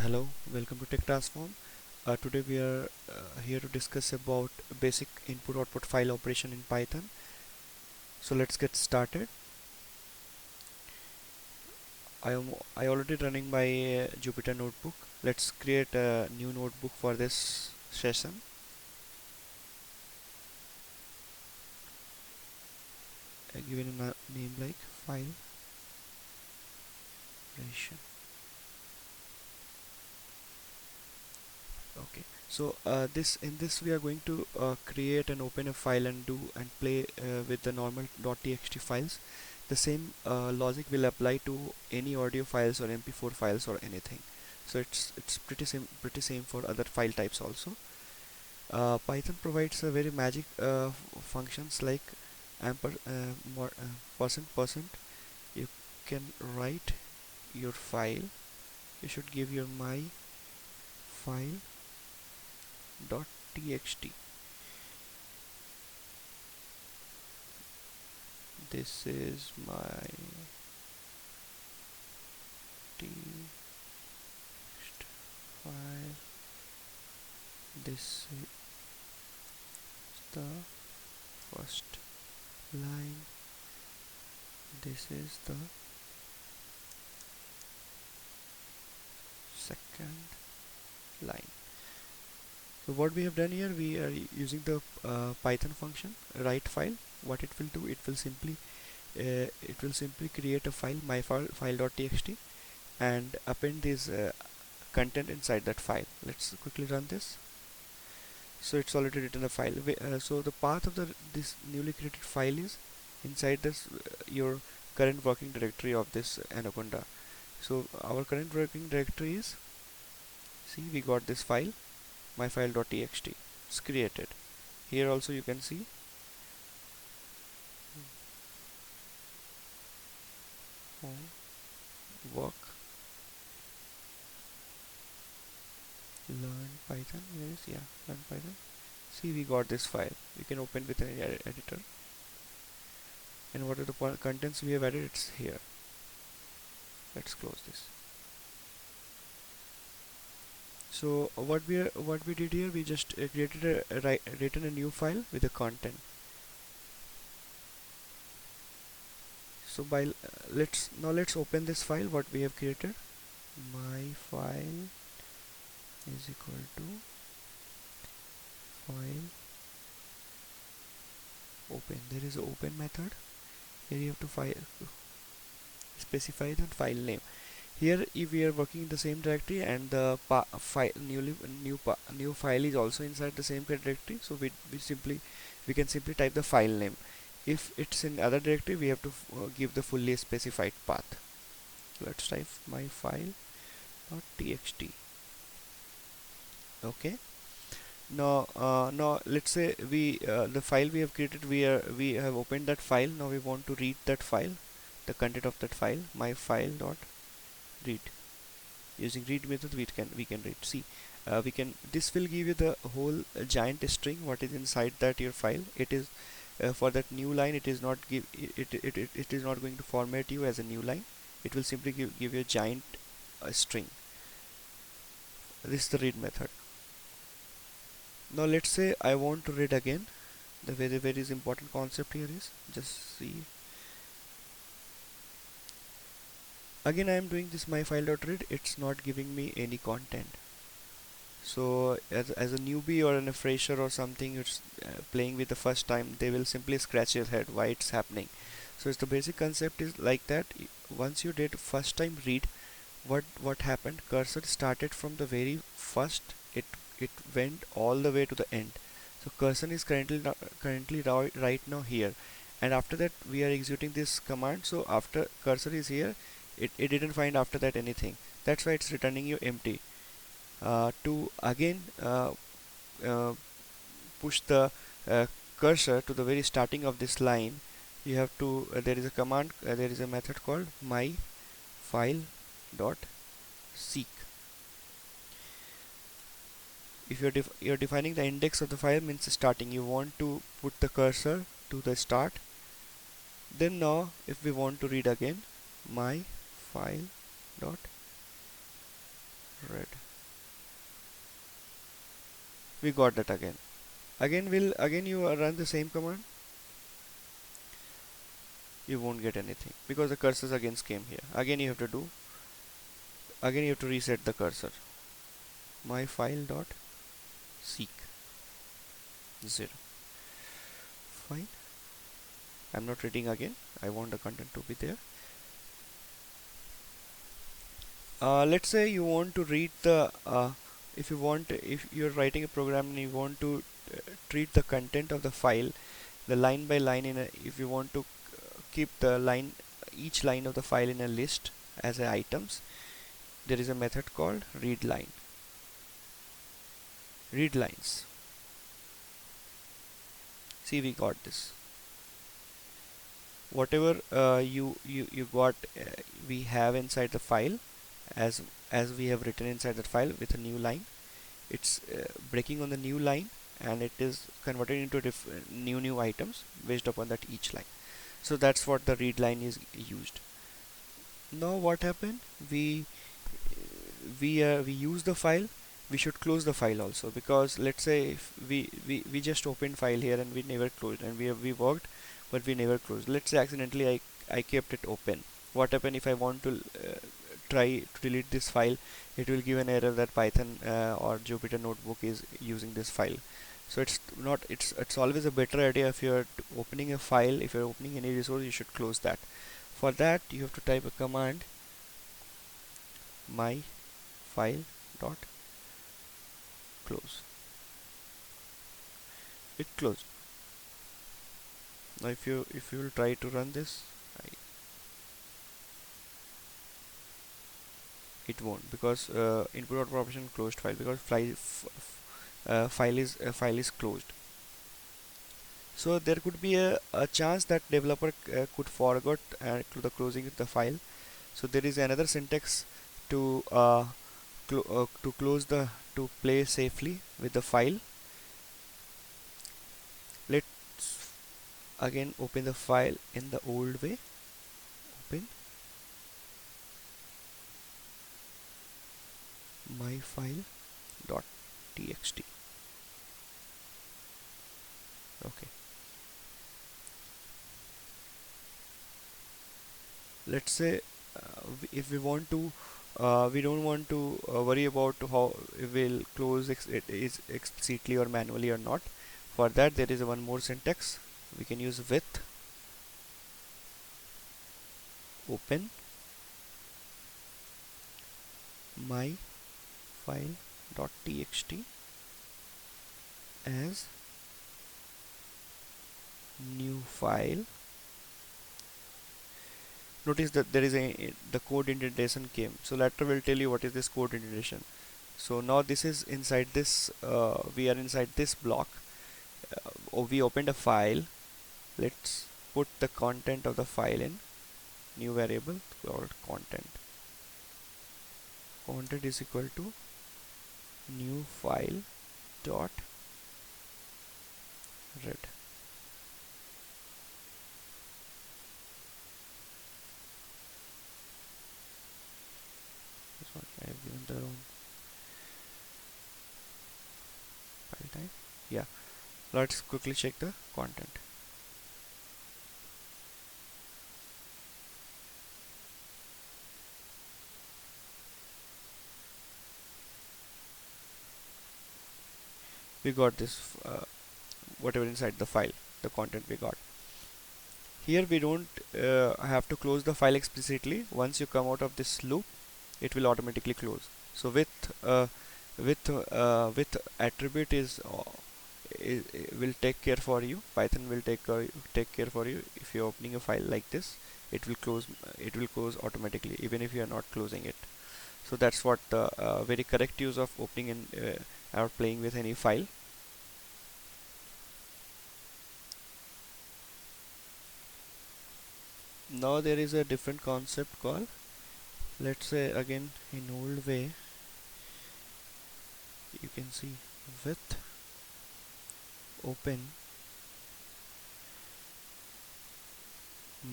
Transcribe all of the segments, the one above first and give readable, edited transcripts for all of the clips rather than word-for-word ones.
Hello, welcome to Tech Transform. Today we are here to discuss about basic input-output file operation in Python. So let's get started. I already running my Jupyter notebook. Let's create a new notebook for this session. I give it a name like file operation. Okay. So this in this we are going to create and open a file and do and play with the normal .txt files. The same logic will apply to any audio files or MP4 files or anything. So it's pretty same for other file types also. Python provides a very magic functions like amper more %%. You can write your file. You should give your my file .txt. This is my text file. This is the first line. This is the second line. So what we have done here, we are using the Python function write file. What it will do, it will simply create a file, my file.txt, and append this content inside that file. Let's quickly run this. So it's already written a file. So the path of this newly created file is inside this your current working directory of this Anaconda. So our current working directory is, see, we got this file, myfile.txt. It's created. Here also you can see work, learn Python. Where is, yeah, learn Python. See, we got this file. We can open with an editor. And what are the contents we have added? It's here. Let's close this. So what we did here, we just created written a new file with the content. So let's open this file what we have created. My file is equal to file open. There is a open method. Here you have to specify the file name. Here if we are working in the same directory and the new file is also inside the same directory, so we can simply type the file name. If it's in other directory, we have to give the fully specified path. Let's type my file.txt. Okay. Now let's say the file we have created, we have opened that file. Now we want to read that file, the content of that file, my file.read. Using read method we can read. See, we can, this will give you the whole giant string what is inside that your file. It is for that new line, it is not it is not going to format you as a new line. It will simply give you a giant string. This is the read method. Now let's say I want to read again. The very important concept here is, just see, again I am doing this my file.read. It's not giving me any content. So as a newbie or a fresher or something, it's playing with the first time, they will simply scratch your head why it's happening. So it's the basic concept is like that. Once you did first time read, what happened, cursor started from the very first, it went all the way to the end. So cursor is currently right now here, and after that we are executing this command. So after cursor is here, it didn't find after that anything. That's why it's returning you empty. To again push the cursor to the very starting of this line, you have to there is a command, there is a method called my file dot seek. If you're defining the index of the file, means starting, you want to put the cursor to the start. Then now if we want to read again, my file dot red. We got that again. Again you run the same command, you won't get anything because the cursors again came here. Again you have to reset the cursor. My file dot seek 0. Fine. I'm not reading again. I want the content to be there. Let's say you want to read the if you're writing a program and you want to treat the content of the file, the line by line if you want to keep the line each line of the file in a list as a items, there is a method called read lines. See, we got this. Whatever you got, we have inside the file as we have written inside that file with a new line. It's breaking on the new line and it is converted into new items based upon that each line. So that's what the read line is used. Now what happened? We use the file. We should close the file also, because let's say if we just opened file here and we never closed, and we worked but we never closed. Let's say accidentally I kept it open. What happen if I want to try to delete this file? It will give an error that Python or Jupyter Notebook is using this file. So it's always a better idea, if you're opening a file, if you're opening any resource, you should close that. For that you have to type a command, my file dot close. It closed. Now if you will try to run this, it won't, because input output operation closed file, because file is closed. So there could be a chance that developer could forget to the closing the file. So there is another syntax to to close the to play safely with the file. Let's again open the file in the old way. Open my file dot txt. Okay. Let's say if we want to we don't want to worry about how it will close it is explicitly or manually or not. For that there is one more syntax we can use: with open my file dot txt as new file. Notice that there is the code indentation came. So later we'll tell you what is this code indentation. So now this is inside this we are inside this block. We opened a file. Let's put the content of the file in new variable called content. Content is equal to new file dot read. Sorry, I have given the wrong file type. Yeah, let's quickly check the content. We got this whatever inside the file, the content we got. Here we don't have to close the file explicitly. Once you come out of this loop, it will automatically close. So with attribute will take care for you. Python will take care for you. If you're opening a file like this, it will close automatically even if you are not closing it. So that's what the very correct use of opening and or playing with any file. Now there is a different concept called, let's say again in old way, you can see with open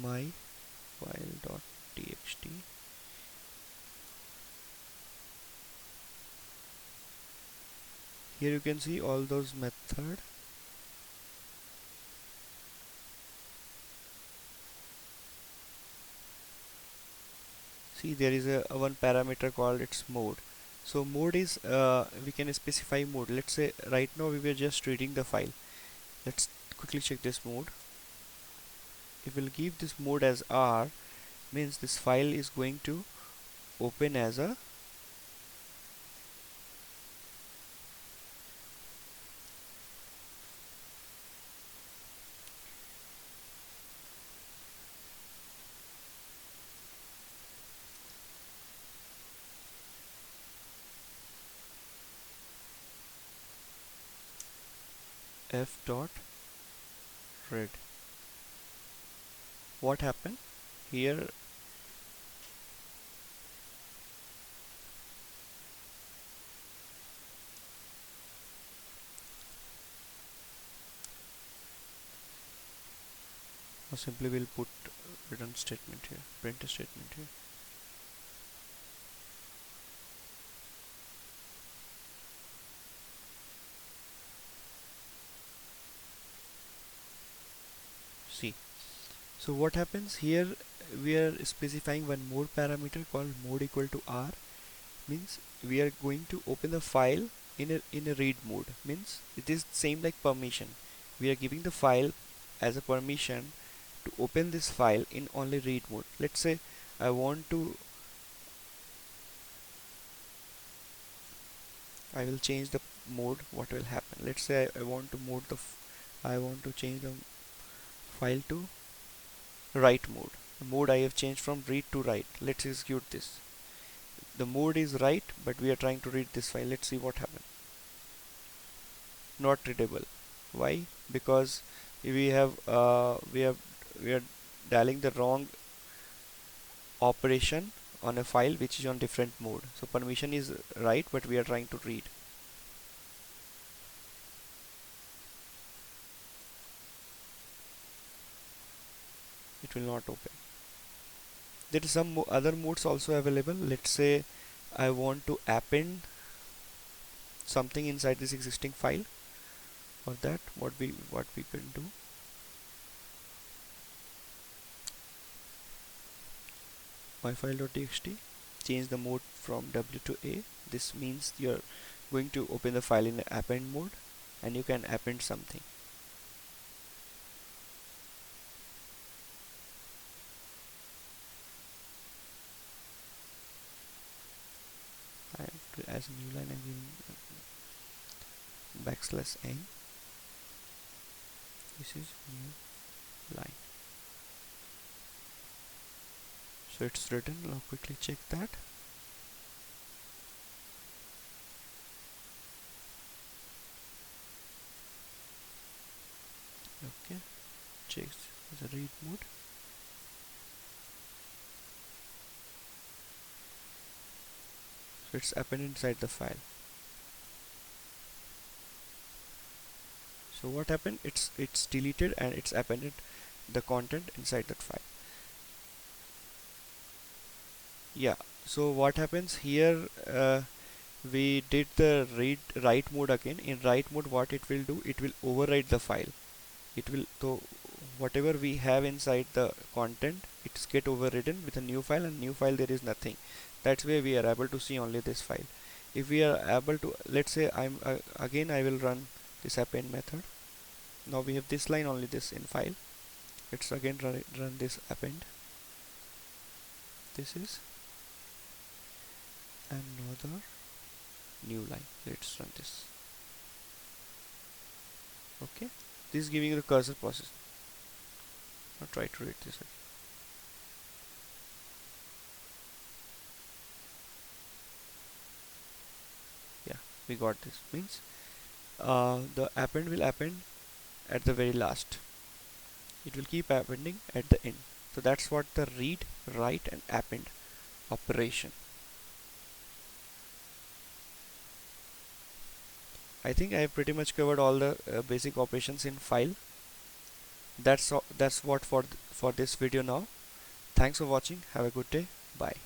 my file.txt Here you can see all those method. See, there is a one parameter called its mode. So mode is we can specify mode. Let's say right now we were just reading the file. Let's quickly check this mode. If we'll give this mode as R, means this file is going to open as a f dot read. What happened here? Or simply we'll put return statement here, print a statement here. See, so what happens here, we are specifying one more parameter called mode equal to R. Means we are going to open the file in a read mode. Means it is same like permission. We are giving the file as a permission to open this file in only read mode. Let's say I want to, I will change the mode. What will happen? Let's say I want to mode I want to change the file to write mode. The mode I have changed from read to write. Let's execute this. The mode is write, but we are trying to read this file. Let's see what happens. Not readable. Why? Because we have we are dialing the wrong operation on a file which is on different mode. So permission is right, but we are trying to read. It will not open. There is some other modes also available. Let's say I want to append something inside this existing file. For that, what we can do, myfile.txt, change the mode from W to A. This means you're going to open the file in append mode, and you can append something. As a new line, I'm giving \n. This is new line. So it's written. Now quickly check that. Okay, checks as a read mode. So it's appended inside the file. So what happened? It's deleted and it's appended the content inside that file. Yeah. So what happens here? We did the write mode again. In write mode, what it will do? It will overwrite the file. It will, so whatever we have inside the content, it's get overridden with a new file, and new file there is nothing. That's why we are able to see only this file. If we are able to, let's say I'm again I will run this append method. Now we have this line only, this in file. Let's again run this append. This is another new line. Let's run this. Okay, this is giving you the cursor process. Now try to read this again. Yeah, we got this. Means the append will append at the very last. It will keep appending at the end. So that's what the read, write and append operation. I think I have pretty much covered all the basic operations in file. That's what for this video now. Thanks for watching. Have a good day. Bye.